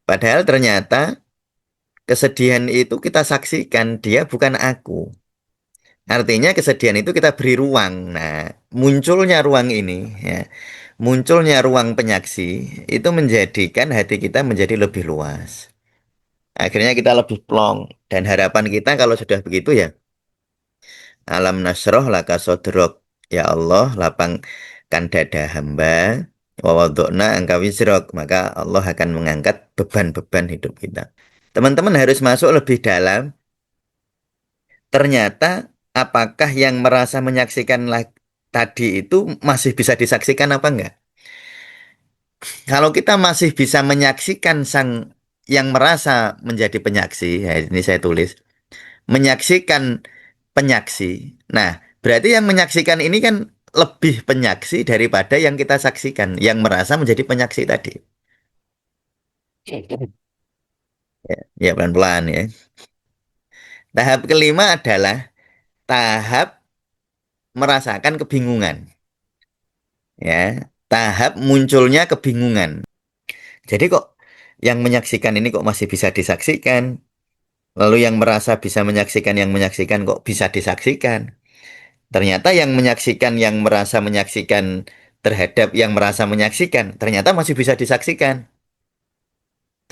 Padahal ternyata kesedihan itu kita saksikan, dia bukan aku. Artinya kesedihan itu kita beri ruang. Nah, munculnya ruang ini, ya, munculnya ruang penyaksi itu menjadikan hati kita menjadi lebih luas. Akhirnya kita lebih plong. Dan harapan kita kalau sudah begitu ya, alam nasroh laka sodrok. Ya Allah, lapangkan dada hamba. Wa wadokna angka wizrok. Maka Allah akan mengangkat beban-beban hidup kita. Teman-teman harus masuk lebih dalam. Ternyata apakah yang merasa menyaksikan tadi itu masih bisa disaksikan apa enggak? Kalau kita masih bisa menyaksikan sang yang merasa menjadi penyaksi, ya ini saya tulis, menyaksikan penyaksi. Nah, berarti yang menyaksikan ini kan lebih penyaksi daripada yang kita saksikan, yang merasa menjadi penyaksi tadi. Ya, ya pelan-pelan ya. Tahap kelima adalah tahap merasakan kebingungan. Ya, tahap munculnya kebingungan. Jadi kok yang menyaksikan ini kok masih bisa disaksikan? Lalu yang merasa bisa menyaksikan yang menyaksikan kok bisa disaksikan? Ternyata yang menyaksikan yang merasa menyaksikan terhadap yang merasa menyaksikan ternyata masih bisa disaksikan.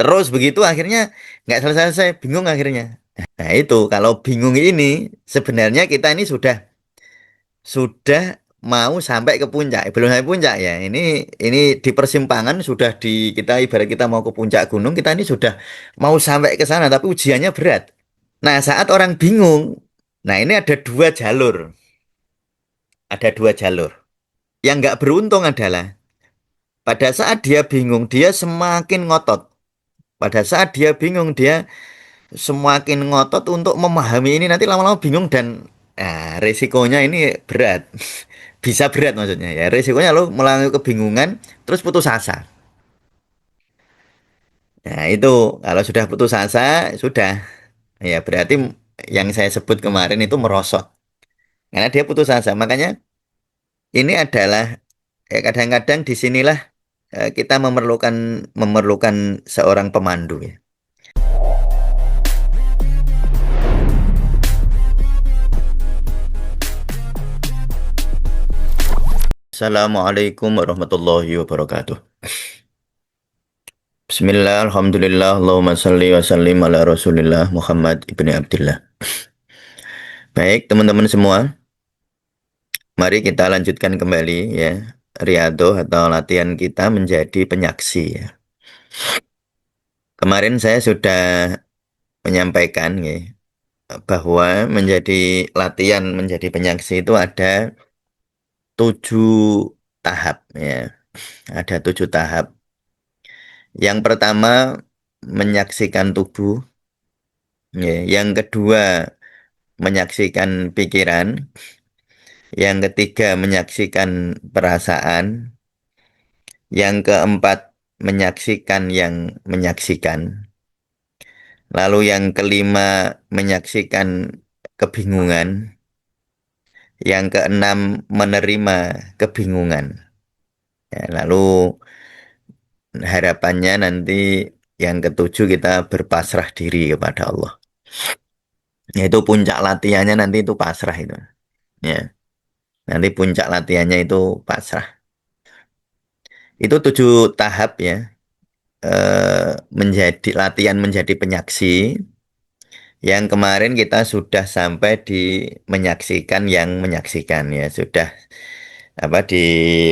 Terus begitu akhirnya nggak selesai-selesai, bingung akhirnya. Nah itu kalau bingung ini sebenarnya kita ini sudah mau sampai ke puncak. Belum sampai puncak ya. Ini di persimpangan sudah di kita ibarat kita mau ke puncak gunung, kita ini sudah mau sampai ke sana tapi ujiannya berat. Nah, saat orang bingung, nah ini ada dua jalur. Ada dua jalur. Yang nggak beruntung adalah pada saat dia bingung, dia semakin ngotot. Pada saat dia bingung, dia semakin ngotot untuk memahami ini nanti lama-lama bingung dan resikonya ini berat. Bisa berat maksudnya ya. Resikonya lo melalui kebingungan terus putus asa. Nah, itu kalau sudah putus asa, sudah. Ya, berarti yang saya sebut kemarin itu merosot. Karena dia putus asa. Makanya ini adalah ya kadang-kadang disinilah kita memerlukan memerlukan seorang pemandu ya. Assalamualaikum warahmatullahi wabarakatuh. Bismillah, alhamdulillah, Allahumma salli wa sallim ala Rasulillah Muhammad ibni Abdullah. Baik, teman-teman semua, mari kita lanjutkan kembali ya, riado atau latihan kita menjadi penyaksi ya. Kemarin saya sudah menyampaikan ya, bahwa menjadi latihan menjadi penyaksi itu ada 7 tahap ya, ada 7 tahap. Yang pertama menyaksikan tubuh, ya. Yang kedua menyaksikan pikiran, yang ketiga menyaksikan perasaan, yang keempat menyaksikan yang menyaksikan, lalu yang kelima menyaksikan kebingungan, yang keenam menerima kebingungan. Ya, lalu harapannya nanti yang ketujuh kita berpasrah diri kepada Allah. Yaitu puncak latihannya nanti itu pasrah itu. Ya, nanti puncak latihannya itu pasrah. Itu 7 tahap ya. Menjadi latihan menjadi penyaksi. Yang kemarin kita sudah sampai di menyaksikan yang menyaksikan ya. Sudah apa di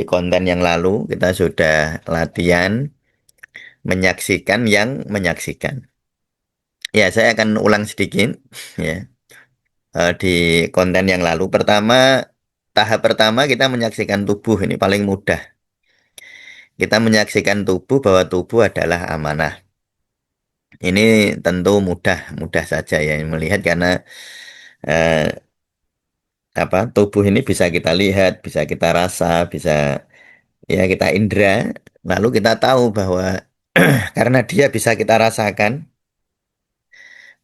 konten yang lalu kita sudah latihan menyaksikan yang menyaksikan. Ya, saya akan ulang sedikit ya. Di konten yang lalu. Tahap pertama kita menyaksikan tubuh ini paling mudah. Kita menyaksikan tubuh bahwa tubuh adalah amanah. Ini tentu mudah saja ya melihat karena eh, tubuh ini bisa kita lihat, bisa kita rasa, bisa ya kita indera. Lalu kita tahu bahwa karena dia bisa kita rasakan,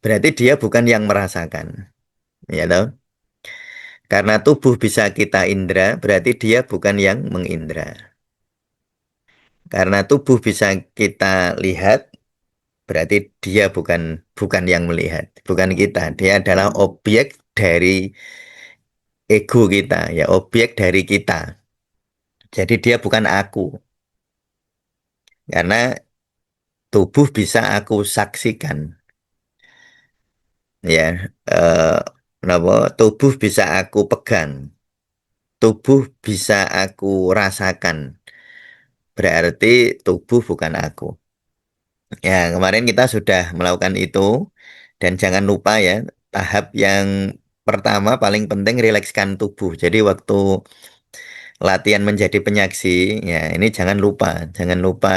berarti dia bukan yang merasakan. Ya tahu? Karena tubuh bisa kita indera, berarti dia bukan yang mengindra. Karena tubuh bisa kita lihat, Berarti dia bukan bukan yang melihat, bukan kita. Dia adalah objek dari ego kita, ya objek dari kita. Jadi dia bukan aku, karena tubuh bisa aku saksikan, ya. Eh, Kenapa? Tubuh bisa aku pegang, tubuh bisa aku rasakan. Berarti tubuh bukan aku. Ya, kemarin kita sudah melakukan itu, dan jangan lupa ya, tahap yang pertama paling penting rilekskan tubuh. Jadi waktu latihan menjadi penyaksi, ya ini jangan lupa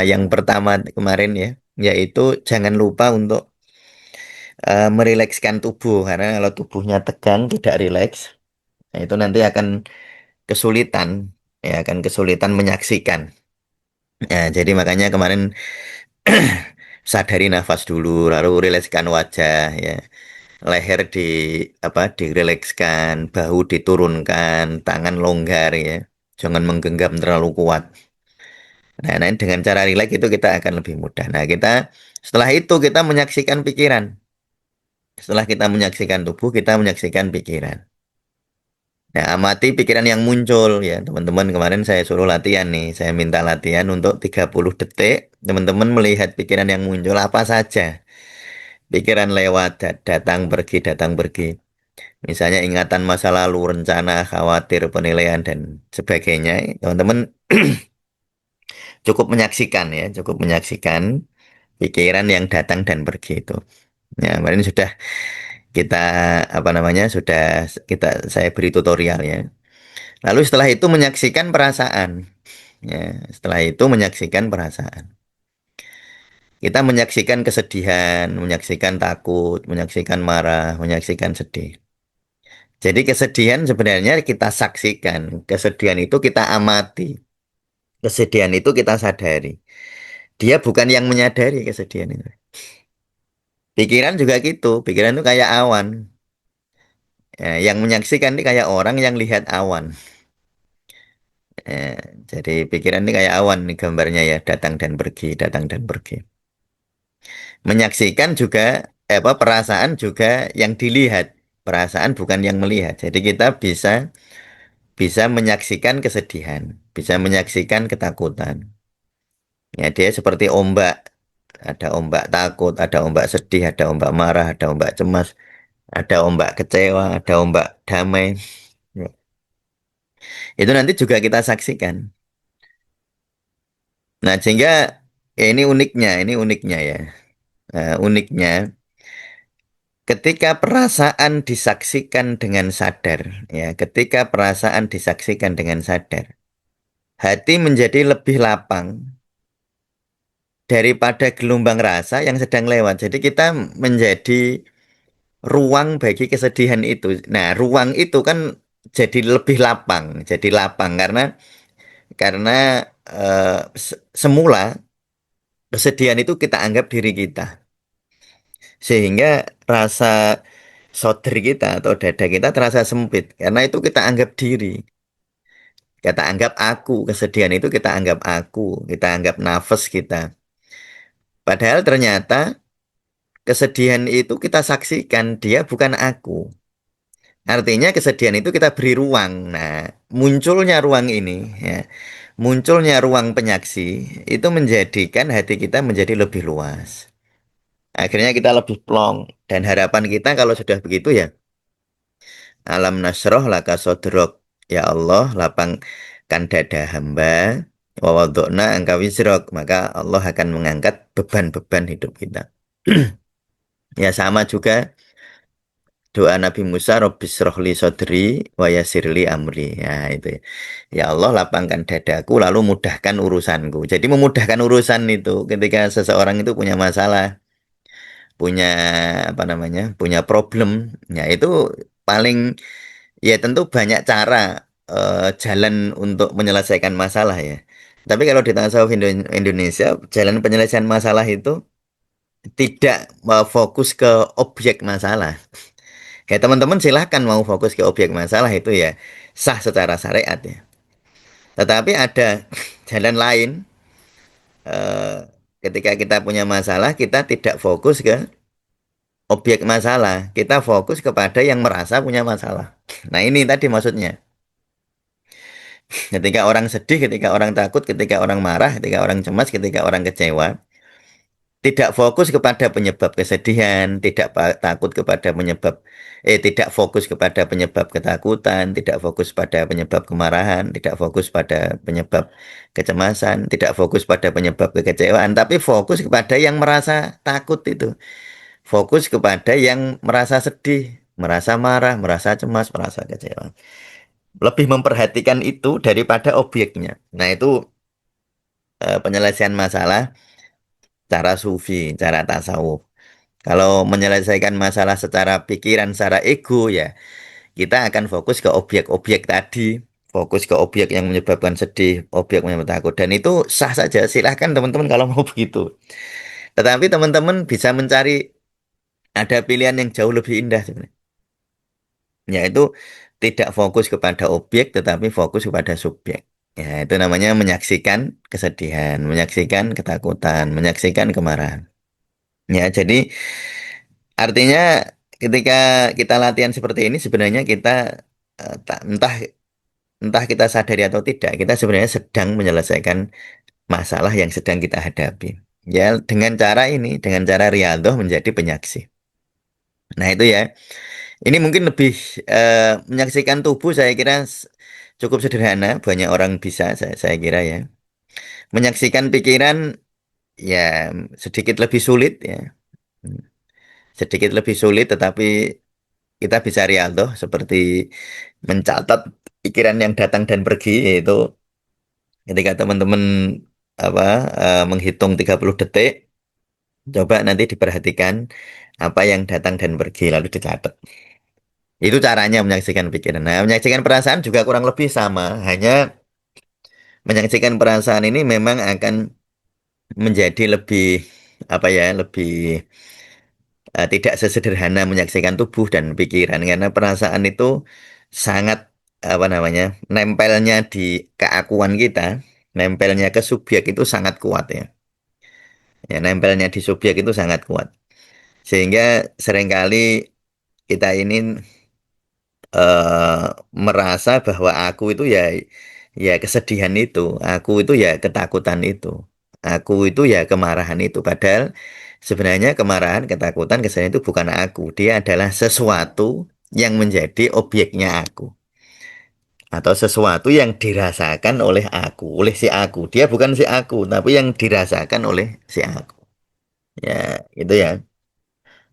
yang pertama kemarin ya, yaitu jangan lupa untuk merilekskan tubuh, karena kalau tubuhnya tegang tidak rileks, nah itu nanti akan kesulitan, ya akan kesulitan menyaksikan. Ya, jadi makanya kemarin sadari nafas dulu, lalu rilekskan wajah, ya leher dirilekskan, bahu diturunkan, tangan longgar, ya jangan menggenggam terlalu kuat. Nah, dengan cara rileks itu kita akan lebih mudah. Nah, setelah itu kita menyaksikan pikiran. Setelah kita menyaksikan tubuh, kita menyaksikan pikiran. Nah, amati pikiran yang muncul ya, teman-teman. Kemarin saya suruh latihan nih. Saya minta latihan untuk 30 detik. Teman-teman melihat pikiran yang muncul apa saja. Pikiran lewat, datang pergi, datang pergi. Misalnya ingatan masa lalu, rencana, khawatir, penilaian, dan sebagainya. Teman-teman cukup menyaksikan ya, cukup menyaksikan pikiran yang datang dan pergi itu. Ya, kemarin sudah kita sudah saya beri tutorial ya. Lalu setelah itu menyaksikan perasaan. Ya, setelah itu menyaksikan perasaan. Kita menyaksikan kesedihan, menyaksikan takut, menyaksikan marah, menyaksikan sedih. Jadi kesedihan sebenarnya kita saksikan, kesedihan itu kita amati, kesedihan itu kita sadari. Dia bukan yang menyadari kesedihan itu. Pikiran juga gitu, pikiran itu kayak awan. Ya, yang menyaksikan ini kayak orang yang lihat awan. Eh, jadi pikiran ini kayak awan nih gambarnya ya, datang dan pergi, datang dan pergi. Menyaksikan juga, perasaan juga yang dilihat. Perasaan bukan yang melihat. Jadi kita bisa bisa menyaksikan kesedihan, bisa menyaksikan ketakutan. Ya, dia seperti ombak. Ada ombak takut, ada ombak sedih, ada ombak marah, ada ombak cemas, ada ombak kecewa, ada ombak damai. Ya, itu nanti juga kita saksikan. Nah, sehingga ya ini uniknya ya. Uniknya, ketika perasaan disaksikan dengan sadar, ya, ketika perasaan disaksikan dengan sadar, hati menjadi lebih lapang daripada gelombang rasa yang sedang lewat. Jadi kita menjadi ruang bagi kesedihan itu. Nah, ruang itu kan jadi lebih lapang, jadi lapang karena semula kesedihan itu kita anggap diri kita. Sehingga rasa soder kita atau dada kita terasa sempit karena itu kita anggap diri. Kita anggap aku, kesedihan itu kita anggap aku, kita anggap nafas kita. Padahal ternyata kesedihan itu kita saksikan, dia bukan aku. Artinya kesedihan itu kita beri ruang. Nah, munculnya ruang ini, ya, munculnya ruang penyaksi itu menjadikan hati kita menjadi lebih luas. Akhirnya kita lebih plong. Dan harapan kita kalau sudah begitu ya, alam nasroh laka sodrok. Ya Allah, lapangkan dada hamba. Wa wadokna angka wisrok. Maka Allah akan mengangkat beban-beban hidup kita. Ya sama juga doa Nabi Musa, Rabbis rohli sodri wa yasirli amri. Ya itu ya. Ya Allah, lapangkan dadaku lalu mudahkan urusanku. Jadi memudahkan urusan itu ketika seseorang itu punya masalah, punya punya problem. Ya itu paling, ya tentu banyak cara, jalan untuk menyelesaikan masalah ya. Tapi kalau di tasawuf Indonesia, jalan penyelesaian masalah itu tidak fokus ke objek masalah. Kayak teman-teman silahkan mau fokus ke objek masalah itu ya sah secara syariat ya. Tetapi ada jalan lain, ketika kita punya masalah, kita tidak fokus ke objek masalah, kita fokus kepada yang merasa punya masalah. Nah, ini tadi maksudnya. Ketika orang sedih, ketika orang takut, ketika orang marah, ketika orang cemas, ketika orang kecewa, tidak fokus kepada penyebab kesedihan, takut kepada tidak fokus kepada penyebab ketakutan, tidak fokus pada penyebab kemarahan, tidak fokus pada penyebab kecemasan, tidak fokus pada penyebab kekecewaan, tapi fokus kepada yang merasa takut itu, fokus kepada yang merasa sedih, merasa marah, merasa cemas, merasa kecewa. Lebih memperhatikan itu daripada objeknya. Nah, itu penyelesaian masalah cara sufi, cara tasawuf. Kalau menyelesaikan masalah secara pikiran, secara ego ya, kita akan fokus ke objek-objek tadi, fokus ke objek yang menyebabkan sedih, objek yang menyebabkan takut. Dan itu sah saja, silahkan teman-teman kalau mau begitu. Tetapi teman-teman bisa mencari ada pilihan yang jauh lebih indah sebenarnya. Yaitu tidak fokus kepada objek, tetapi fokus kepada subjek. Ya, itu namanya menyaksikan kesedihan, menyaksikan ketakutan, menyaksikan kemarahan. Ya, jadi artinya ketika kita latihan seperti ini sebenarnya kita entah entah kita sadari atau tidak, kita sebenarnya sedang menyelesaikan masalah yang sedang kita hadapi. Ya, dengan cara ini, dengan cara riyadhah menjadi penyaksi. Nah, itu ya. Ini mungkin lebih menyaksikan tubuh saya kira cukup sederhana, banyak orang bisa saya kira ya. Menyaksikan pikiran ya sedikit lebih sulit ya. Sedikit lebih sulit tetapi kita bisa rialdo seperti mencatat pikiran yang datang dan pergi yaitu ketika teman-teman apa menghitung 30 detik coba nanti diperhatikan apa yang datang dan pergi lalu dicatat. Itu caranya menyaksikan pikiran. Nah, menyaksikan perasaan juga kurang lebih sama, hanya menyaksikan perasaan ini memang akan menjadi lebih apa ya, lebih tidak sesederhana menyaksikan tubuh dan pikiran karena perasaan itu sangat apa namanya nempelnya di keakuan kita, nempelnya ke subjek itu sangat kuat ya. Ya, nempelnya di subjek itu sangat kuat. Sehingga seringkali kita ini eh, merasa bahwa aku itu ya ya kesedihan itu, aku itu ya ketakutan itu, aku itu ya kemarahan itu. Padahal sebenarnya kemarahan, ketakutan, kesedihan itu bukan aku, dia adalah sesuatu yang menjadi objeknya aku. Atau sesuatu yang dirasakan oleh aku, oleh si aku. Dia bukan si aku, tapi yang dirasakan oleh si aku. Ya, itu ya.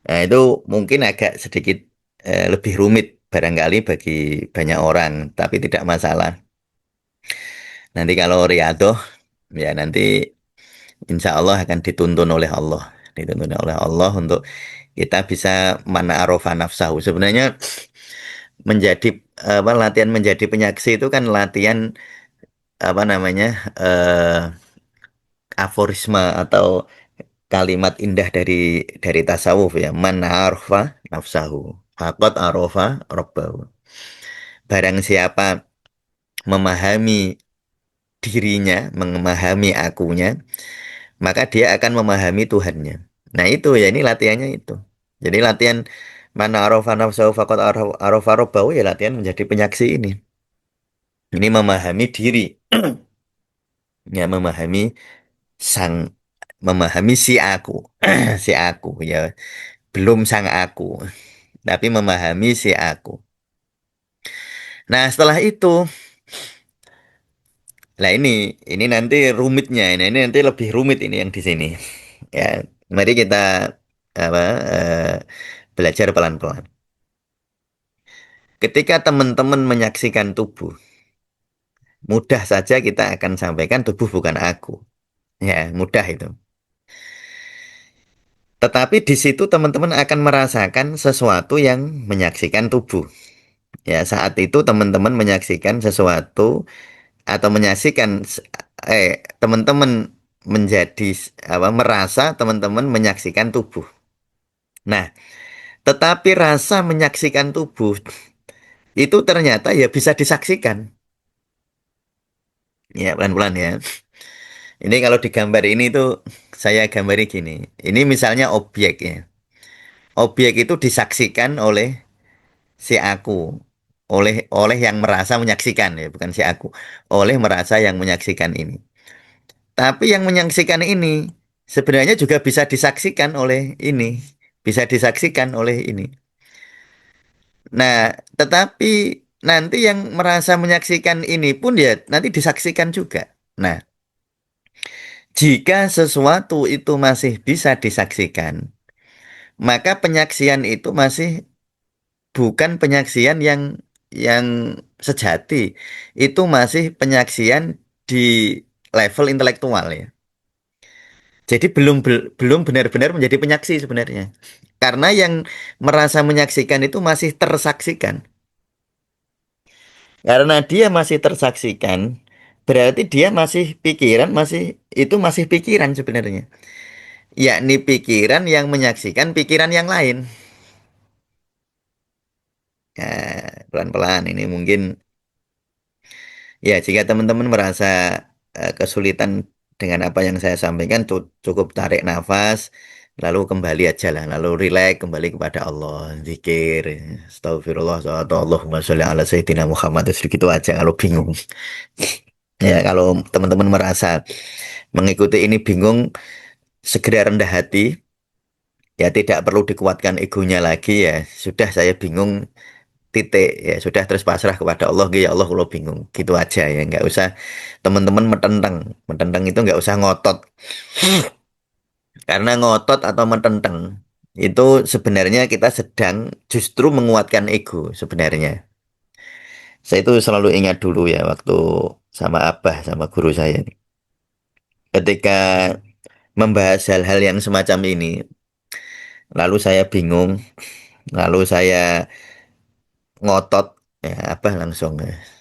Nah, itu mungkin agak sedikit lebih rumit barangkali bagi banyak orang, tapi tidak masalah. Nanti kalau riadoh, ya nanti insya Allah akan dituntun oleh Allah. Dituntun oleh Allah untuk kita bisa mana arofa nafsahu. Sebenarnya menjadi latihan menjadi penyaksi itu kan latihan apa namanya aforisma atau kalimat indah dari tasawuf ya. Man arofa nafsahu. Fakot arofa robbahu. Barang siapa memahami dirinya, memahami akunya, maka dia akan memahami Tuhannya. Nah itu ya ini latihannya itu. Jadi latihan mana arafa nafsahu faqad arafa rabbahu ya latihan menjadi penyaksi ini. Ini memahami diri, ya sang memahami si aku, si aku ya belum sang aku, tapi memahami si aku. Nah setelah itu, nah ini nanti rumitnya, ini nanti lebih rumit ini yang di sini. Ya, mari kita apa belajar pelan-pelan. Ketika teman-teman menyaksikan tubuh, mudah saja kita akan sampaikan tubuh bukan aku. Ya, mudah itu. Tetapi di situ teman-teman akan merasakan sesuatu yang menyaksikan tubuh. Ya, saat itu teman-teman menyaksikan sesuatu atau menyaksikan teman-teman menjadi merasa teman-teman menyaksikan tubuh. Nah, tetapi rasa menyaksikan tubuh itu ternyata ya bisa disaksikan. Ya, pelan-pelan ya. Ini kalau digambar ini tuh saya gambari gini. Ini misalnya objek ya. Objek itu disaksikan oleh si aku, oleh yang merasa menyaksikan ya, bukan si aku. Oleh merasa yang menyaksikan ini. Tapi yang menyaksikan ini sebenarnya juga bisa disaksikan oleh ini, bisa disaksikan oleh ini. Nah, tetapi nanti yang merasa menyaksikan ini pun ya nanti disaksikan juga. Nah, jika sesuatu itu masih bisa disaksikan, maka penyaksian itu masih bukan penyaksian yang sejati. Itu masih penyaksian di level intelektual ya. Jadi belum benar-benar menjadi penyaksi sebenarnya. Karena yang merasa menyaksikan itu masih tersaksikan. Karena dia masih tersaksikan, berarti dia masih pikiran, itu masih pikiran sebenarnya. Yakni pikiran yang menyaksikan pikiran yang lain. Nah, pelan-pelan ini mungkin ya jika teman-teman merasa kesulitan dengan apa yang saya sampaikan, cukup tarik nafas, lalu kembali aja lah, lalu rileks kembali kepada Allah, zikir, astagfirullah, Allahumma sholli ala sayyidina Muhammad, terus gitu aja kalau bingung. Ya, kalau teman-teman merasa mengikuti ini bingung, segera rendah hati, ya tidak perlu dikuatkan egonya lagi ya. Sudah saya bingung, titik ya sudah terus pasrah kepada Allah, ya Allah kalau bingung, gitu aja ya, nggak usah teman-teman metenteng, metenteng itu nggak usah ngotot, karena ngotot atau metenteng itu sebenarnya kita sedang justru menguatkan ego sebenarnya. Saya itu selalu ingat dulu ya waktu sama Abah sama guru saya ini. Ketika membahas hal-hal yang semacam ini, lalu saya bingung, lalu saya ngotot, ya Abah langsung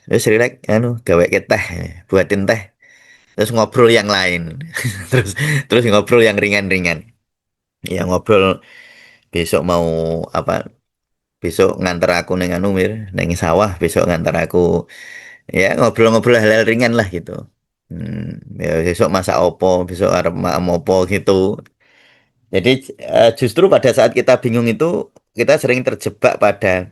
terus rilek anu gawe ke teh, buatin teh, terus ngobrol yang lain. terus terus ngobrol yang ringan-ringan, ya ngobrol besok mau apa, besok nganter aku neng anu Mir, neng sawah besok nganter aku, ya ngobrol-ngobrol hal-hal ringan lah gitu. Ya besok masak opo, besok arep maem opo gitu. Jadi justru pada saat kita bingung itu kita sering terjebak pada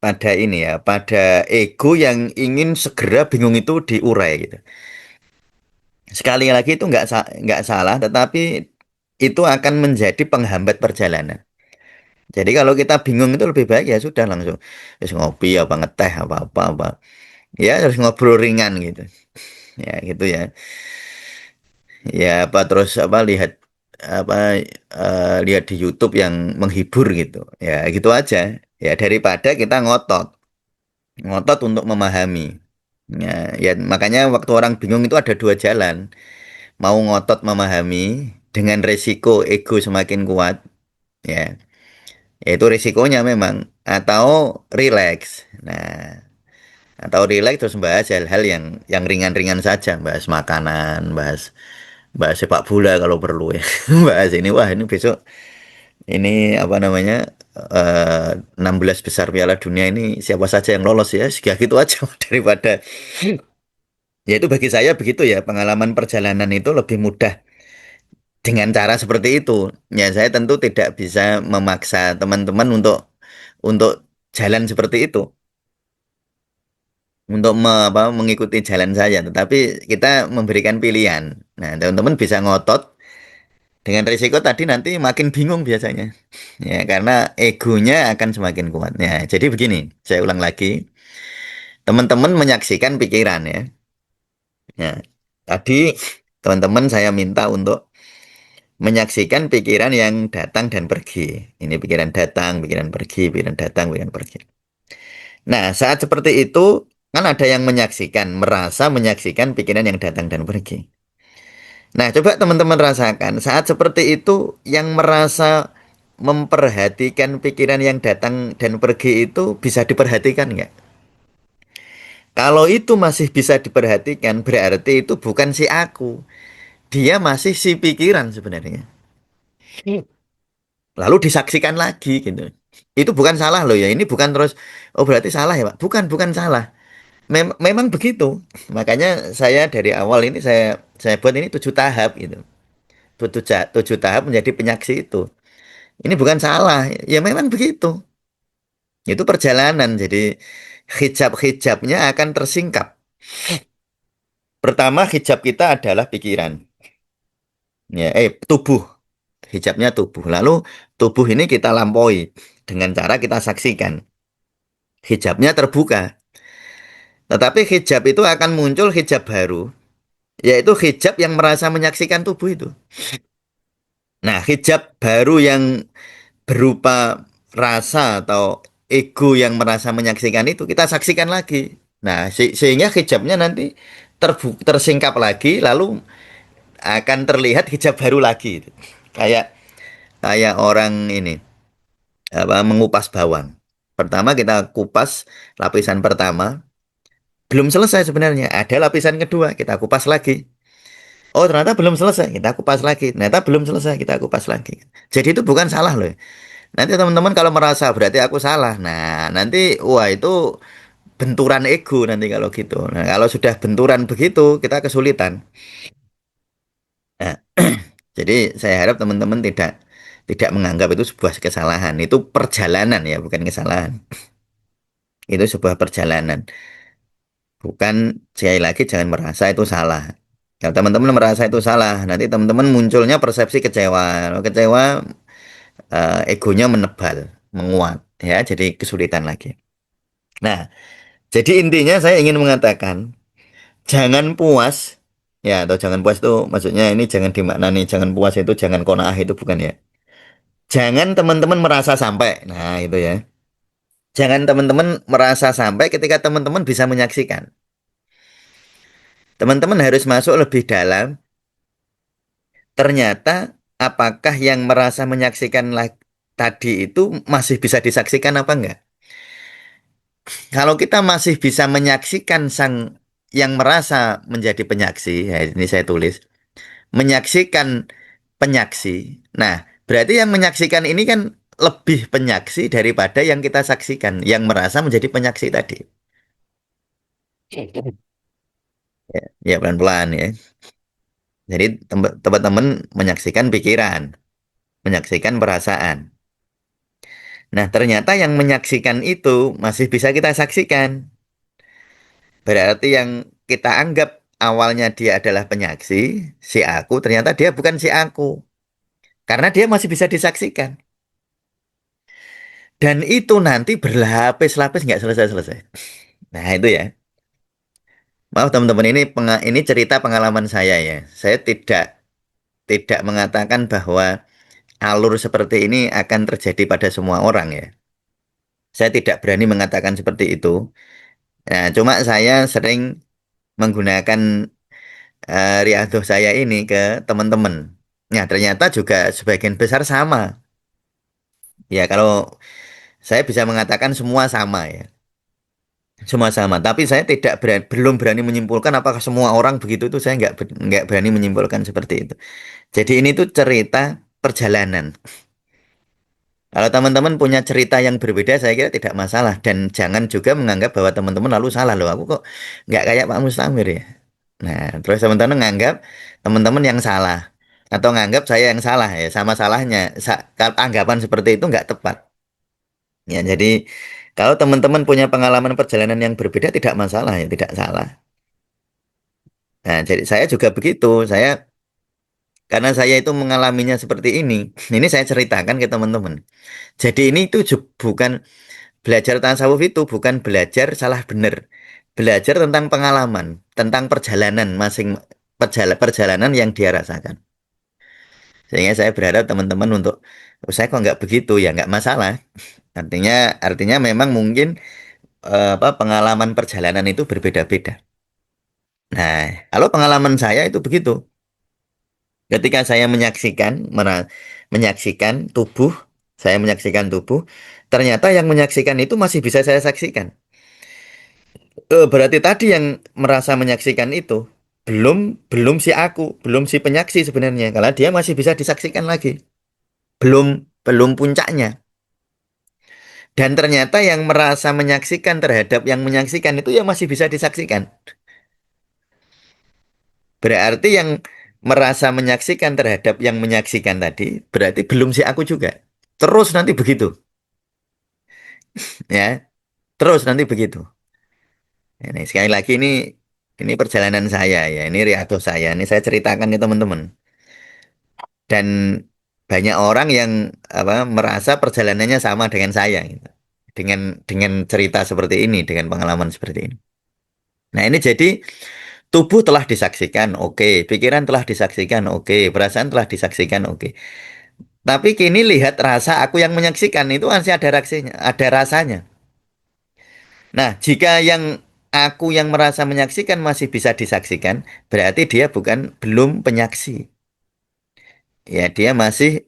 pada ini ya, pada ego yang ingin segera bingung itu diurai gitu. Sekali lagi itu nggak salah, tetapi itu akan menjadi penghambat perjalanan. Jadi kalau kita bingung itu lebih baik ya sudah langsung terus ngopi apa ngeteh apa ya harus ngobrol ringan gitu ya, gitu ya, ya apa terus apa lihat apa lihat di YouTube yang menghibur gitu ya, gitu aja ya, daripada kita ngotot ngotot untuk memahami ya, ya makanya waktu orang bingung itu ada dua jalan, mau ngotot memahami dengan resiko ego semakin kuat ya, itu risikonya memang, atau relax. Nah, atau relax terus bahas hal-hal yang ringan-ringan saja, bahas makanan, bahas bahas sepak bola kalau perlu ya. Bahas ini, wah ini besok ini apa namanya, 16 besar Piala Dunia ini siapa saja yang lolos ya, segitu gitu aja. Daripada ya, itu bagi saya begitu ya, pengalaman perjalanan itu lebih mudah dengan cara seperti itu. Ya saya tentu tidak bisa memaksa teman-teman untuk jalan seperti itu, untuk mengikuti jalan saya, tetapi kita memberikan pilihan. Nah, teman-teman bisa ngotot dengan risiko tadi nanti makin bingung biasanya. Ya, karena egonya akan semakin kuat. Ya, jadi begini, saya ulang lagi. Teman-teman menyaksikan pikiran ya. Ya, tadi teman-teman saya minta untuk menyaksikan pikiran yang datang dan pergi. Ini pikiran datang, pikiran pergi, pikiran datang, pikiran pergi. Nah, saat seperti itu kan ada yang menyaksikan, merasa menyaksikan pikiran yang datang dan pergi. Nah, coba teman-teman rasakan saat seperti itu yang merasa memperhatikan pikiran yang datang dan pergi itu bisa diperhatikan nggak? Kalau itu masih bisa diperhatikan, berarti itu bukan si aku. Dia masih si pikiran sebenarnya. Lalu disaksikan lagi gitu. Itu bukan salah loh ya. Ini bukan terus, oh berarti salah ya Pak. Bukan, bukan salah. Memang begitu. Makanya saya dari awal ini saya buat ini 7 tahap gitu. 7 tahap menjadi penyaksi itu. Ini bukan salah, ya memang begitu. Itu perjalanan, jadi hijab-hijabnya akan tersingkap. Pertama, hijab kita adalah pikiran, ya, tubuh. Hijabnya tubuh. Lalu tubuh ini kita lampaui dengan cara kita saksikan. Hijabnya terbuka. Tetapi hijab itu akan muncul hijab baru, yaitu hijab yang merasa menyaksikan tubuh itu. Nah, hijab baru yang berupa rasa atau ego yang merasa menyaksikan itu kita saksikan lagi. Nah, sehingga hijabnya nanti tersingkap lagi, lalu akan terlihat hijab baru lagi. Kayak kayak orang ini mengupas bawang. Pertama kita kupas lapisan pertama, belum selesai sebenarnya. Ada lapisan kedua, kita kupas lagi. Oh, ternyata belum selesai, kita kupas lagi. Ternyata belum selesai, kita kupas lagi. Jadi itu bukan salah loh. Nanti teman-teman kalau merasa berarti aku salah. Nah, nanti wah itu benturan ego nanti kalau gitu. Nah, kalau sudah benturan begitu, kita kesulitan. Nah, jadi saya harap teman-teman tidak menganggap itu sebuah kesalahan. Itu perjalanan ya, bukan kesalahan. Itu sebuah perjalanan. Bukan sekali lagi jangan merasa itu salah. Kalau teman-teman merasa itu salah, nanti teman-teman munculnya persepsi kecewa. Kalau kecewa, egonya menebal, menguat, ya, jadi kesulitan lagi. Nah, jadi intinya saya ingin mengatakan, jangan puas, ya, atau jangan puas itu maksudnya ini jangan dimaknani, jangan puas itu jangan qanaah itu bukan ya. Jangan teman-teman merasa sampai, nah itu ya. Jangan teman-teman merasa sampai ketika teman-teman bisa menyaksikan. Teman-teman harus masuk lebih dalam. Ternyata apakah yang merasa menyaksikan tadi itu masih bisa disaksikan apa enggak? Kalau kita masih bisa menyaksikan sang yang merasa menjadi penyaksi, ya ini saya tulis, menyaksikan penyaksi. Nah, berarti yang menyaksikan ini kan lebih penyaksi daripada yang kita saksikan, yang merasa menjadi penyaksi tadi. Ya, ya pelan-pelan ya. Jadi teman-teman menyaksikan pikiran, menyaksikan perasaan. Nah, ternyata yang menyaksikan itu masih bisa kita saksikan. Berarti yang kita anggap awalnya dia adalah penyaksi, si aku, ternyata dia bukan si aku. Karena dia masih bisa disaksikan. Dan itu nanti berlapis-lapis nggak selesai-selesai. Nah, itu ya. Maaf teman-teman, ini cerita pengalaman saya ya. Saya tidak mengatakan bahwa alur seperti ini akan terjadi pada semua orang ya. Saya tidak berani mengatakan seperti itu. Nah, cuma saya sering menggunakan riadoh saya ini ke teman-teman. Nah, ternyata juga sebagian besar sama. Ya, kalau saya bisa mengatakan semua sama ya. Semua sama. Tapi saya belum berani menyimpulkan apakah semua orang begitu itu saya nggak berani menyimpulkan seperti itu. Jadi ini tuh cerita perjalanan. Kalau teman-teman punya cerita yang berbeda, saya kira tidak masalah. Dan jangan juga menganggap bahwa teman-teman lalu salah loh. Aku kok nggak kayak Pak Mustamir ya. Nah, terus teman-teman nganggap teman-teman yang salah. Atau nganggap saya yang salah ya. Sama salahnya. Anggapan seperti itu nggak tepat. Ya, jadi kalau teman-teman punya pengalaman perjalanan yang berbeda, tidak masalah ya. Tidak salah. Nah, jadi saya juga begitu. Karena saya itu mengalaminya seperti ini. Ini saya ceritakan ke teman-teman. Jadi ini itu bukan belajar tasawuf itu bukan belajar salah benar. Belajar tentang pengalaman, tentang perjalanan perjalanan yang dia rasakan. Sehingga saya berharap teman-teman untuk "Oh, saya kok nggak begitu ya nggak masalah. Artinya artinya memang mungkin pengalaman perjalanan itu berbeda-beda. Nah, kalau pengalaman saya itu begitu. Ketika saya menyaksikan tubuh, saya menyaksikan tubuh, ternyata yang menyaksikan itu masih bisa saya saksikan. Berarti tadi yang merasa menyaksikan itu belum belum si aku, belum si penyaksi sebenarnya, karena dia masih bisa disaksikan lagi. Belum belum puncaknya. Dan ternyata yang merasa menyaksikan terhadap yang menyaksikan itu ya masih bisa disaksikan. Berarti yang merasa menyaksikan terhadap yang menyaksikan tadi, berarti belum si aku juga. Terus nanti begitu, ya. Terus nanti begitu. Ini sekali lagi ini perjalanan saya ya, ini riadoh saya. Ini saya ceritakan ke teman-teman. Dan banyak orang yang merasa perjalanannya sama dengan saya gitu. Dengan cerita seperti ini, dengan pengalaman seperti ini. Nah, ini jadi tubuh telah disaksikan, oke. Pikiran telah disaksikan, oke. Perasaan telah disaksikan, oke. Tapi kini lihat rasa aku yang menyaksikan itu masih ada reaksinya, ada rasanya. Nah, jika yang aku yang merasa menyaksikan masih bisa disaksikan, berarti dia belum penyaksi. Ya, dia masih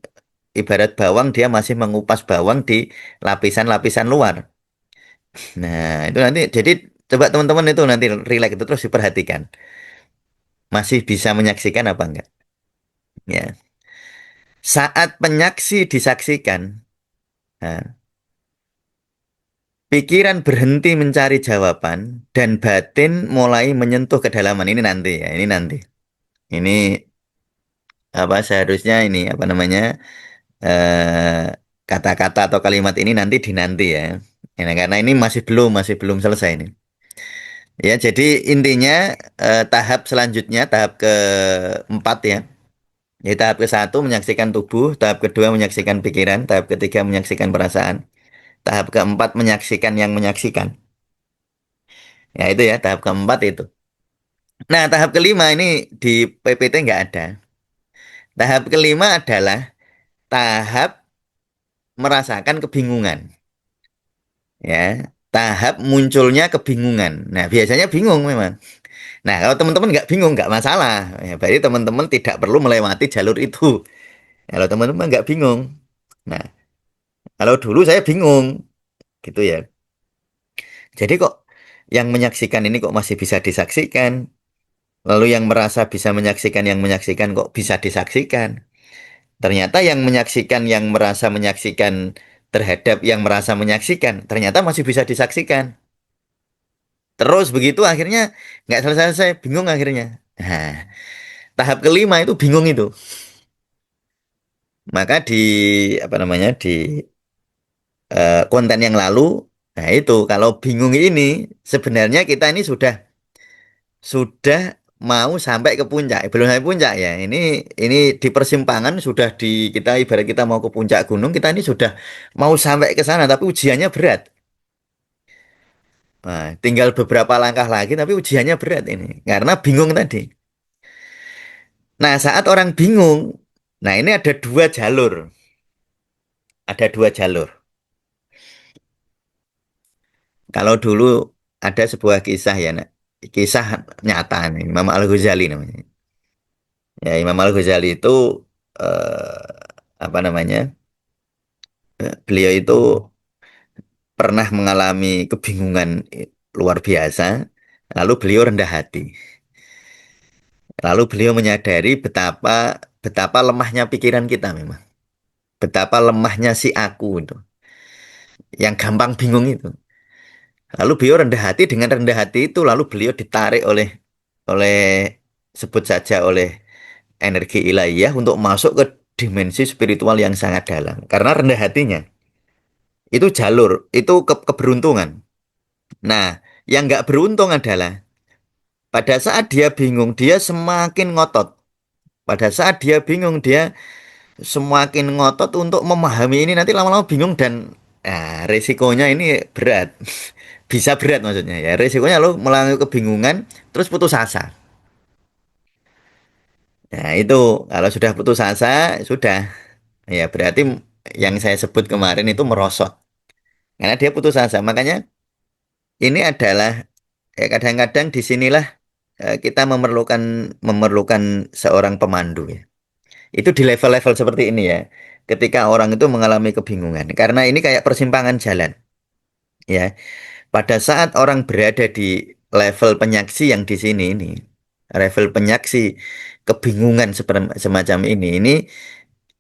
ibarat bawang, dia masih mengupas bawang di lapisan-lapisan luar. Nah, itu nanti jadi coba teman-teman itu nanti relax itu terus diperhatikan. Masih bisa menyaksikan apa enggak? Ya. Saat penyaksi disaksikan, nah, pikiran berhenti mencari jawaban dan batin mulai menyentuh kedalaman. Ini nanti ya, ini nanti. Ini seharusnya ini apa namanya kata-kata atau kalimat ini nanti ya. Ya, karena ini masih belum selesai ini. Ya, jadi intinya tahap selanjutnya tahap keempat ya. Jadi tahap ke satu menyaksikan tubuh, tahap kedua menyaksikan pikiran, tahap ketiga menyaksikan perasaan, tahap keempat menyaksikan yang menyaksikan. Ya itu ya tahap keempat itu. Nah, tahap kelima ini di PPT nggak ada. Tahap kelima adalah tahap merasakan kebingungan. Ya, tahap munculnya kebingungan. Nah, biasanya bingung memang. Nah, kalau teman-teman nggak bingung, nggak masalah. Ya, berarti teman-teman tidak perlu melewati jalur itu. Kalau teman-teman nggak bingung. Nah, kalau dulu saya bingung, gitu ya. Jadi kok yang menyaksikan ini kok masih bisa disaksikan? Lalu yang merasa bisa menyaksikan yang menyaksikan kok bisa disaksikan? Ternyata yang menyaksikan, yang merasa menyaksikan terhadap yang merasa menyaksikan, ternyata masih bisa disaksikan. Terus begitu akhirnya nggak selesai-selesai, bingung akhirnya. Nah, tahap kelima itu bingung itu. Maka di apa namanya di konten yang lalu, nah itu kalau bingung ini sebenarnya kita ini sudah mau sampai ke puncak. Belum sampai puncak ya. Ini di persimpangan sudah kita ibarat kita mau ke puncak gunung, kita ini sudah mau sampai ke sana tapi ujiannya berat. Nah, tinggal beberapa langkah lagi tapi ujiannya berat ini karena bingung tadi. Nah, saat orang bingung, nah ini ada dua jalur. Ada dua jalur. Kalau dulu ada sebuah kisah ya, Nak. Kisah nyata nih, Imam Al-Ghazali namanya. Ya, Imam Al-Ghazali itu apa namanya? Beliau itu pernah mengalami kebingungan luar biasa, lalu beliau rendah hati. Lalu beliau menyadari betapa betapa lemahnya pikiran kita memang. Betapa lemahnya si aku itu, yang gampang bingung itu. Lalu beliau rendah hati dengan rendah hati itu lalu beliau ditarik oleh sebut saja oleh energi ilahiyah untuk masuk ke dimensi spiritual yang sangat dalam. Karena rendah hatinya itu jalur, itu keberuntungan. Nah, yang nggak beruntung adalah pada saat dia bingung, dia semakin ngotot. Pada saat dia bingung, dia semakin ngotot untuk memahami ini. Nanti lama-lama bingung dan resikonya ini berat. Bisa berat maksudnya ya. Resikonya lo mengalami kebingungan, terus putus asa. Nah, itu kalau sudah putus asa, sudah. Ya, berarti yang saya sebut kemarin itu merosot. Karena dia putus asa. Makanya ini adalah kadang-kadang disinilah kita memerlukan memerlukan seorang pemandu ya. Itu di level-level seperti ini ya. Ketika orang itu mengalami kebingungan. Karena ini kayak persimpangan jalan. Ya, pada saat orang berada di level penyaksi yang di sini ini, level penyaksi kebingungan semacam ini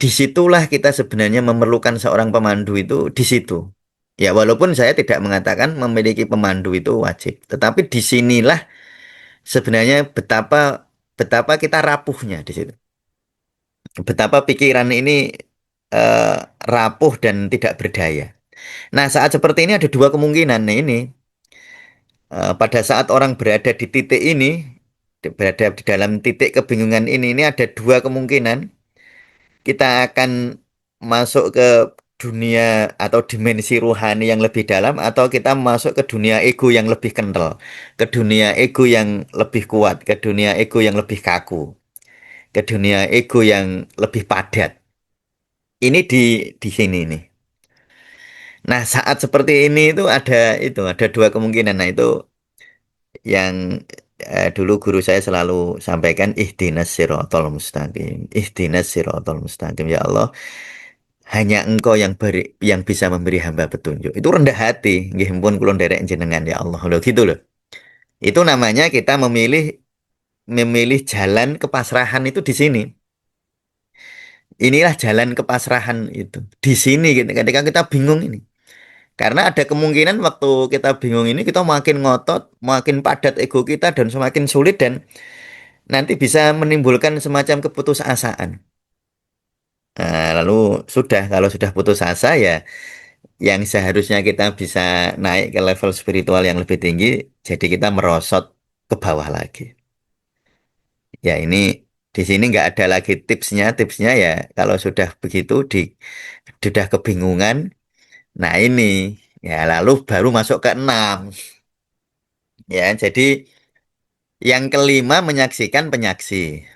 disitulah kita sebenarnya memerlukan seorang pemandu itu di situ. Ya, walaupun saya tidak mengatakan memiliki pemandu itu wajib, tetapi disinilah sebenarnya betapa betapa kita rapuhnya di situ. Betapa pikiran ini eh, rapuh dan tidak berdaya. Nah, saat seperti ini ada dua kemungkinan. Nah, ini pada saat orang berada di titik ini, berada di dalam titik kebingungan ini ada dua kemungkinan. Kita akan masuk ke dunia atau dimensi rohani yang lebih dalam, atau kita masuk ke dunia ego yang lebih kental, ke dunia ego yang lebih kuat, ke dunia ego yang lebih kaku, ke dunia ego yang lebih padat. Ini di sini nih. Nah, saat seperti ini itu ada dua kemungkinan. Nah, itu yang dulu guru saya selalu sampaikan, ihdinas sirotol mustaqim, ihdinas sirotol mustaqim, ya Allah, hanya Engkau yang bisa memberi hamba petunjuk. Itu rendah hati, nggih pun kula nderek jenengan ya Allah. Loh gitu loh. Itu namanya kita memilih memilih jalan kepasrahan itu di sini. Inilah jalan kepasrahan itu. Di sini gitu. Ketika kita bingung ini. Karena ada kemungkinan waktu kita bingung ini kita makin ngotot, makin padat ego kita dan semakin sulit dan nanti bisa menimbulkan semacam keputusasaan. Nah, lalu sudah kalau sudah putus asa ya yang seharusnya kita bisa naik ke level spiritual yang lebih tinggi, jadi kita merosot ke bawah lagi. Ya ini di sini nggak ada lagi tipsnya. Tipsnya ya kalau sudah begitu sudah kebingungan. Nah ini ya lalu baru masuk ke enam. Ya jadi yang kelima menyaksikan penyaksi.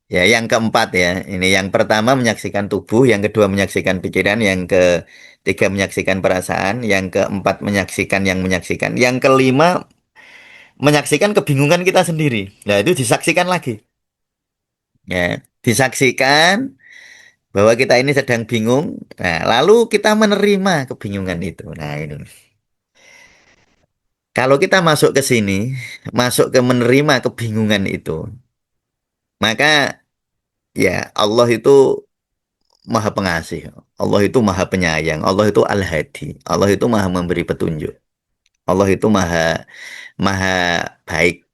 Ya yang keempat ya ini yang pertama menyaksikan tubuh, yang kedua menyaksikan pikiran, yang ketiga menyaksikan perasaan, yang keempat menyaksikan yang menyaksikan, yang kelima menyaksikan kebingungan kita sendiri. Nah, itu disaksikan lagi. Ya, disaksikan bahwa kita ini sedang bingung. Nah, lalu kita menerima kebingungan itu. Nah, ini. Kalau kita masuk ke sini, masuk ke menerima kebingungan itu, maka ya Allah itu Maha Pengasih. Allah itu Maha Penyayang. Allah itu Al-Hadi. Allah itu Maha memberi petunjuk. Allah itu Maha Maha baik.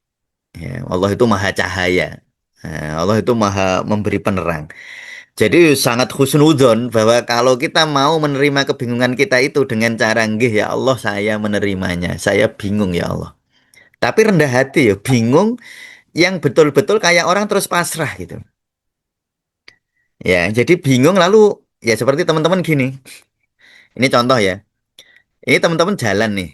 Ya, Allah itu Maha Cahaya. Nah, Allah itu Maha memberi penerang. Jadi sangat husnudzon bahwa kalau kita mau menerima kebingungan kita itu dengan cara nggih ya Allah saya menerimanya. Saya bingung ya Allah. Tapi rendah hati ya, bingung yang betul-betul kayak orang terus pasrah gitu. Ya, jadi bingung lalu ya seperti teman-teman gini. Ini contoh ya. Ini teman-teman jalan nih.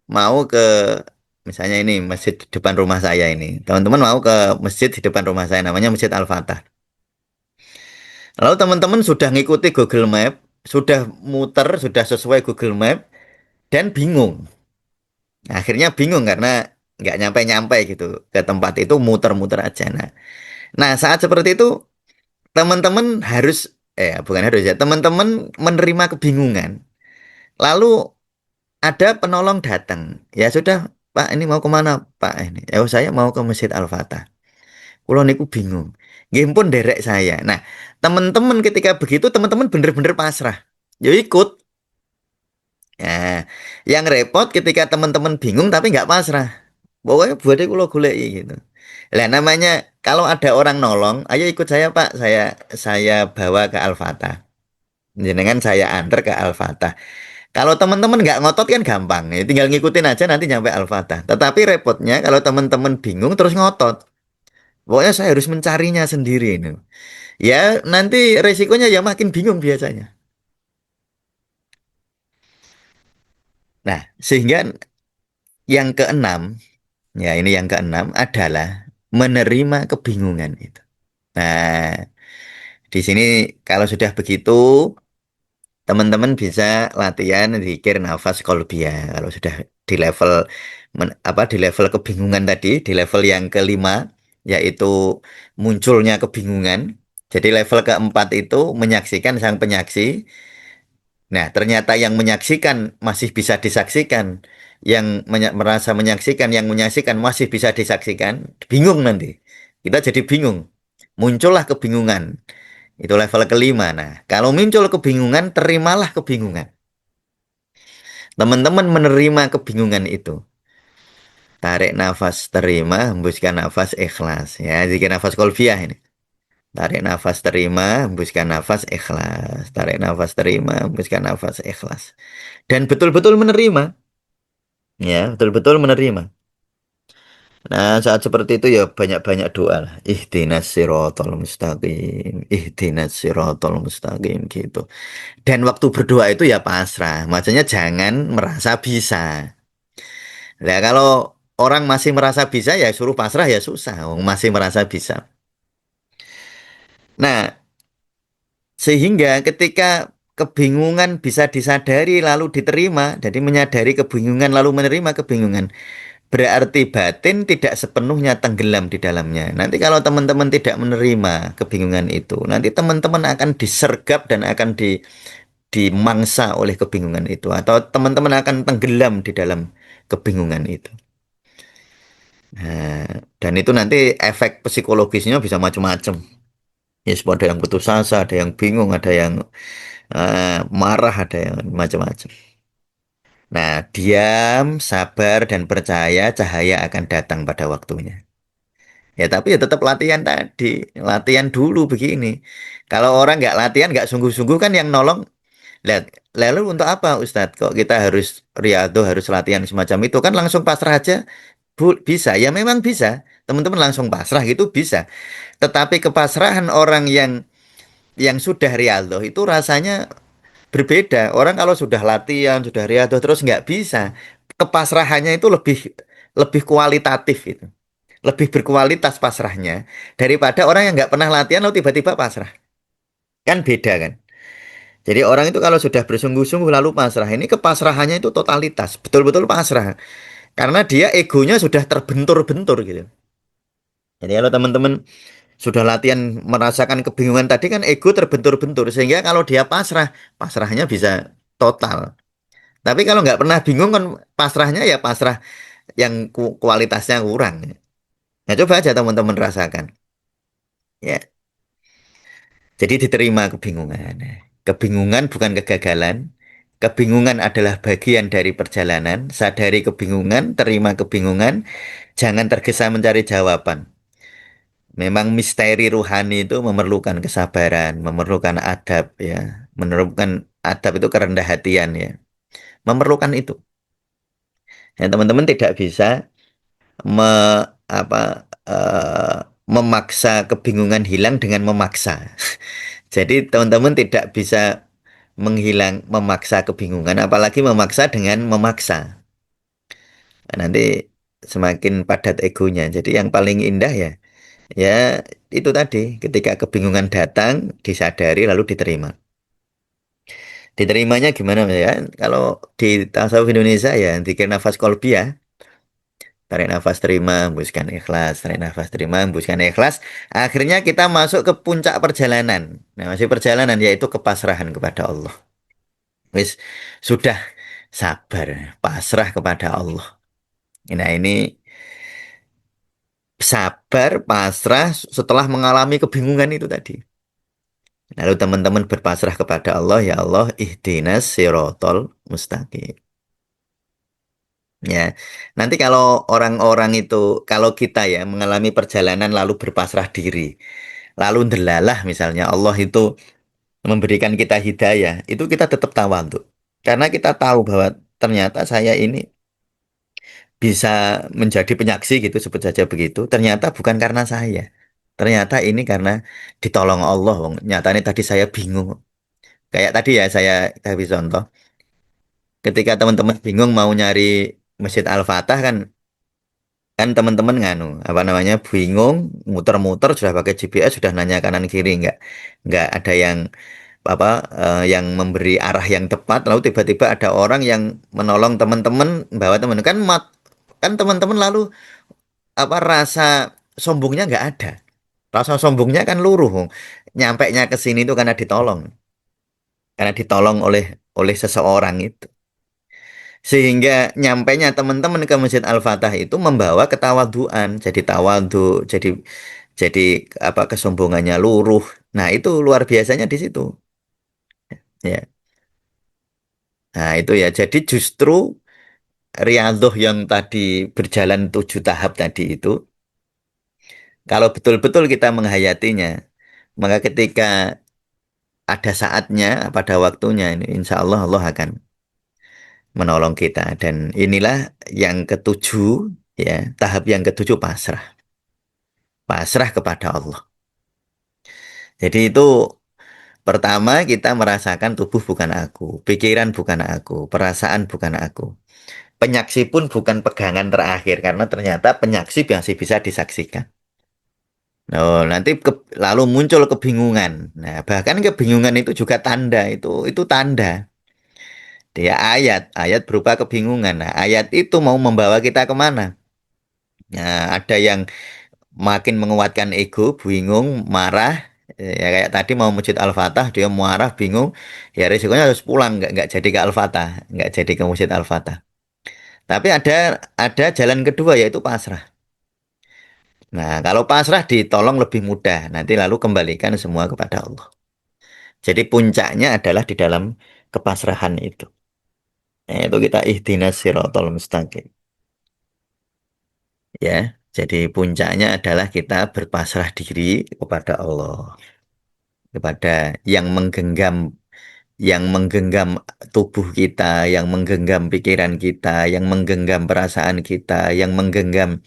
Mau ke misalnya ini masjid di depan rumah saya ini. Teman-teman mau ke masjid di depan rumah saya namanya Masjid Al-Fatah. Lalu teman-teman sudah ngikuti Google Map, sudah muter, sudah sesuai Google Map, dan bingung. Akhirnya bingung karena nggak nyampe-nyampe gitu ke tempat itu, muter-muter aja. Nah, saat seperti itu teman-teman harus, bukan harus ya, teman-teman menerima kebingungan. Lalu ada penolong datang. Ya sudah, Pak, ini mau kemana, Pak? Ini, saya mau ke Masjid Al-Fatah. Kulo niku bingung. Nggih pun derek saya. Nah, teman-teman ketika begitu teman-teman bener-bener pasrah. Ya ikut. Nah, yang repot ketika teman-teman bingung tapi nggak pasrah. Pokoknya buatnya kulo goleki gitu. Lah namanya kalau ada orang nolong, ayo ikut saya Pak. Saya bawa ke Al-Fatah. Jenengan saya antar ke Al-Fatah. Kalau teman-teman nggak ngotot kan gampang. Ya, tinggal ngikutin aja nanti nyampe Al-Fatah. Tetapi repotnya kalau teman-teman bingung terus ngotot. Pokoknya saya harus mencarinya sendiri ini. Ya, nanti resikonya ya makin bingung biasanya. Nah, sehingga yang keenam, ya ini yang keenam adalah menerima kebingungan itu. Nah, di sini kalau sudah begitu, teman-teman bisa latihan zikir nafas kolbia. Kalau sudah di level di level kebingungan tadi, di level yang kelima, yaitu munculnya kebingungan. Jadi level keempat itu menyaksikan sang penyaksi. Nah, ternyata yang menyaksikan masih bisa disaksikan, yang merasa menyaksikan, yang menyaksikan masih bisa disaksikan, bingung nanti. Kita jadi bingung. Muncullah kebingungan. Itu level kelima. Nah, kalau muncul kebingungan, terimalah kebingungan. Teman-teman menerima kebingungan itu. Tarik nafas terima, hembuskan nafas ikhlas. Ya, zikir nafas kolfiah ini. Tarik nafas terima, hembuskan nafas ikhlas. Tarik nafas terima, hembuskan nafas ikhlas. Dan betul-betul menerima. Ya, betul-betul menerima. Nah, saat seperti itu ya banyak-banyak doa lah. Ihdinas sirotol mustaqim. Ihdinas sirotol mustaqim gitu. Dan waktu berdoa itu ya pasrah. Maksudnya jangan merasa bisa. Nah, kalau orang masih merasa bisa ya suruh pasrah ya susah. Wong masih merasa bisa. Nah, sehingga ketika kebingungan bisa disadari lalu diterima, jadi menyadari kebingungan lalu menerima kebingungan, berarti batin tidak sepenuhnya tenggelam di dalamnya. Nanti kalau teman-teman tidak menerima kebingungan itu, nanti teman-teman akan disergap dan akan dimangsa oleh kebingungan itu, atau teman-teman akan tenggelam di dalam kebingungan itu. Nah, dan itu nanti efek psikologisnya bisa macam-macam. Ya, sebab ada yang putus asa, ada yang bingung, ada yang marah, ada yang macam-macam. Nah, diam, sabar, dan percaya cahaya akan datang pada waktunya. Ya, tapi ya tetap latihan tadi. Latihan dulu begini. Kalau orang nggak latihan, nggak sungguh-sungguh kan yang nolong. Lihat, lalu untuk apa Ustadz? Kok kita harus riado, harus latihan semacam itu? Kan langsung pasrah aja. Bisa, ya memang bisa. Teman-teman langsung pasrah gitu bisa. Tetapi kepasrahan orang yang sudah riado itu rasanya berbeda. Orang kalau sudah latihan, sudah riado terus nggak bisa. Kepasrahannya itu lebih lebih kualitatif itu. Lebih berkualitas pasrahnya daripada orang yang nggak pernah latihan lalu tiba-tiba pasrah. Kan beda kan? Jadi orang itu kalau sudah bersungguh-sungguh lalu pasrah, ini kepasrahannya itu totalitas, betul-betul pasrah. Karena dia egonya sudah terbentur-bentur gitu. Jadi kalau teman-teman sudah latihan merasakan kebingungan tadi kan ego terbentur-bentur. Sehingga kalau dia pasrah, pasrahnya bisa total. Tapi kalau nggak pernah bingung kan pasrahnya ya pasrah yang kualitasnya kurang. Nah coba aja teman-teman rasakan. Ya, jadi diterima kebingungan. Kebingungan bukan kegagalan. Kebingungan adalah bagian dari perjalanan. Sadari kebingungan, terima kebingungan. Jangan tergesa mencari jawaban. Memang misteri ruhani itu memerlukan kesabaran, memerlukan adab ya. Memerlukan adab itu kerendah hatian ya. Memerlukan itu. Ya, teman-teman tidak bisa me, apa, memaksa kebingungan hilang dengan memaksa. Jadi teman-teman tidak bisa memaksa kebingungan, apalagi memaksa dengan memaksa. Nanti semakin padat egonya. Jadi yang paling indah ya, ya itu tadi, ketika kebingungan datang, disadari lalu diterima. Diterimanya gimana ya? Kalau di tasawuf Indonesia ya, dikir nafas kolbia, tarik nafas terima, hembuskan ikhlas, tarik nafas terima, hembuskan ikhlas. Akhirnya kita masuk ke puncak perjalanan. Nah, masih perjalanan yaitu kepasrahan kepada Allah. Wis sudah sabar, pasrah kepada Allah. Nah, ini sabar, pasrah setelah mengalami kebingungan itu tadi. Lalu teman-teman berpasrah kepada Allah, ya Allah, ihdinas sirotol mustaqim. Ya, nanti kalau orang-orang itu, kalau kita ya mengalami perjalanan lalu berpasrah diri, lalu ndelalah misalnya Allah itu memberikan kita hidayah, itu kita tetap tawadhu. Karena kita tahu bahwa ternyata saya ini bisa menjadi penyaksi gitu, sebut saja begitu. Ternyata bukan karena saya. Ternyata ini karena ditolong Allah. Wong. Nyatanya tadi saya bingung. Kayak tadi ya saya kasih contoh. Ketika teman-teman bingung mau nyari Masjid Al-Fatah kan, kan teman-teman nganu apa namanya bingung muter-muter sudah pakai GPS sudah nanya kanan kiri nggak ada yang apa yang memberi arah yang tepat lalu tiba-tiba ada orang yang menolong teman-teman bawa teman kan teman-teman lalu apa rasa sombongnya nggak ada. Rasa sombongnya kan luruh. Wong. Nyampainya ke sini itu karena ditolong oleh oleh seseorang itu. Sehingga nyampainya teman-teman ke Masjid Al-Fatah itu membawa ketawaduan, jadi tawadu, jadi apa kesombongannya luruh. Nah, itu luar biasanya di situ. Ya. Nah, itu ya. Jadi justru Riyadhah yang tadi berjalan 7 tahap tadi itu, kalau betul-betul kita menghayatinya, maka ketika ada saatnya, pada waktunya, ini insya Allah Allah akan menolong kita. Dan inilah yang ketujuh, ya, tahap yang ketujuh pasrah. Pasrah kepada Allah. Jadi itu pertama kita merasakan tubuh bukan aku, pikiran bukan aku, perasaan bukan aku. Penyaksi pun bukan pegangan terakhir karena ternyata penyaksi masih bisa disaksikan. Oh, nanti lalu muncul kebingungan. Nah, bahkan kebingungan itu juga tanda itu tanda. Dia ayat berupa kebingungan. Nah, ayat itu mau membawa kita kemana? Nah, ada yang makin menguatkan ego, bingung, marah. Ya kayak tadi mau masjid Al-Fatah, dia marah, bingung. Ya risikonya harus pulang, nggak jadi ke Al-Fatah, nggak jadi ke masjid Al-Fatah. Tapi ada jalan kedua yaitu pasrah. Nah, kalau pasrah ditolong lebih mudah. Nanti lalu kembalikan semua kepada Allah. Jadi puncaknya adalah di dalam kepasrahan itu. Nah, itu kita ihdinas siratal mustaqim. Ya, jadi puncaknya adalah kita berpasrah diri kepada Allah, kepada yang menggenggam, yang menggenggam tubuh kita, yang menggenggam pikiran kita, yang menggenggam perasaan kita, yang menggenggam,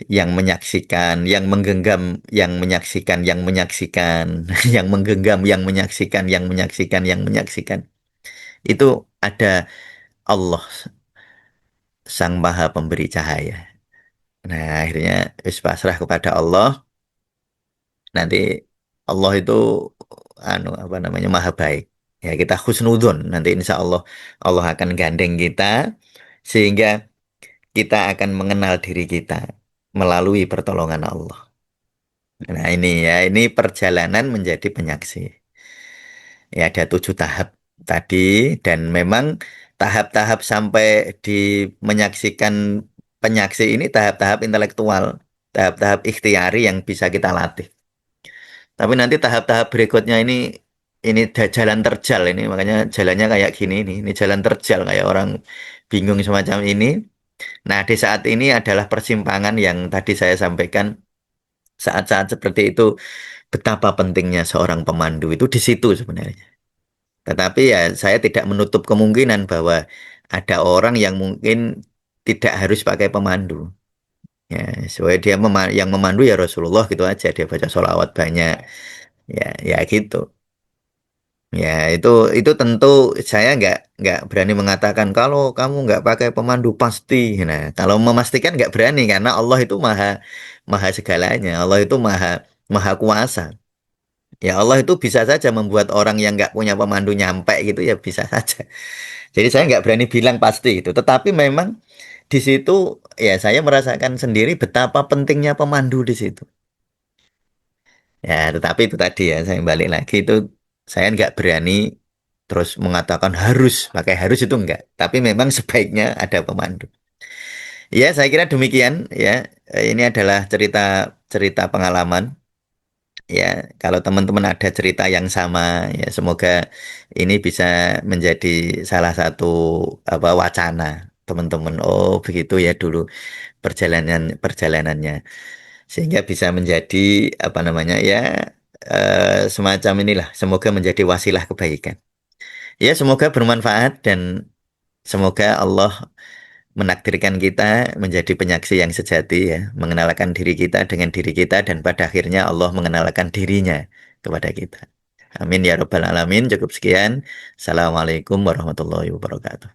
yang menyaksikan, yang menggenggam, yang menyaksikan, yang menyaksikan, yang menggenggam, yang menyaksikan, yang menyaksikan, yang menyaksikan. Itu ada Allah, Sang Maha Pemberi Cahaya. Nah, akhirnya wis pasrah kepada Allah. Nanti Allah itu apa namanya Maha Baik. Ya, kita husnudzon. Nanti insya Allah Allah akan gandeng kita sehingga kita akan mengenal diri kita melalui pertolongan Allah. Nah, ini ya, ini perjalanan menjadi penyaksi. Ya, ada 7 tahap tadi dan memang tahap-tahap sampai di menyaksikan penyaksi ini tahap-tahap intelektual, tahap-tahap ikhtiari yang bisa kita latih. Tapi nanti tahap-tahap berikutnya ini jalan terjal ini, makanya jalannya kayak gini ini jalan terjal kayak orang bingung semacam ini. Nah, di saat ini adalah persimpangan yang tadi saya sampaikan, saat-saat seperti itu betapa pentingnya seorang pemandu itu di situ sebenarnya. Tetapi ya saya tidak menutup kemungkinan bahwa ada orang yang mungkin tidak harus pakai pemandu. Ya, soalnya dia yang memandu ya Rasulullah gitu aja, dia baca sholawat banyak. Ya, ya gitu. Ya, itu tentu saya nggak berani mengatakan kalau kamu nggak pakai pemandu pasti. Nah, kalau memastikan nggak berani karena Allah itu maha maha segalanya. Allah itu maha maha kuasa. Ya Allah itu bisa saja membuat orang yang nggak punya pemandu nyampe gitu ya bisa saja. Jadi saya nggak berani bilang pasti itu. Tetapi memang di situ ya saya merasakan sendiri betapa pentingnya pemandu di situ. Ya, tetapi itu tadi ya, saya balik lagi itu saya nggak berani terus mengatakan harus, pakai harus itu enggak. Tapi memang sebaiknya ada pemandu. Ya, saya kira demikian ya. Ini adalah cerita cerita pengalaman. Ya, kalau teman-teman ada cerita yang sama, ya semoga ini bisa menjadi salah satu apa wacana teman-teman. Oh, begitu ya dulu perjalanannya. Sehingga bisa menjadi apa namanya ya semacam inilah semoga menjadi wasilah kebaikan ya semoga bermanfaat dan semoga Allah menakdirkan kita menjadi penyaksi yang sejati ya mengenalkan diri kita dengan diri kita dan pada akhirnya Allah mengenalkan dirinya kepada kita amin ya rabbal alamin cukup sekian assalamualaikum warahmatullahi wabarakatuh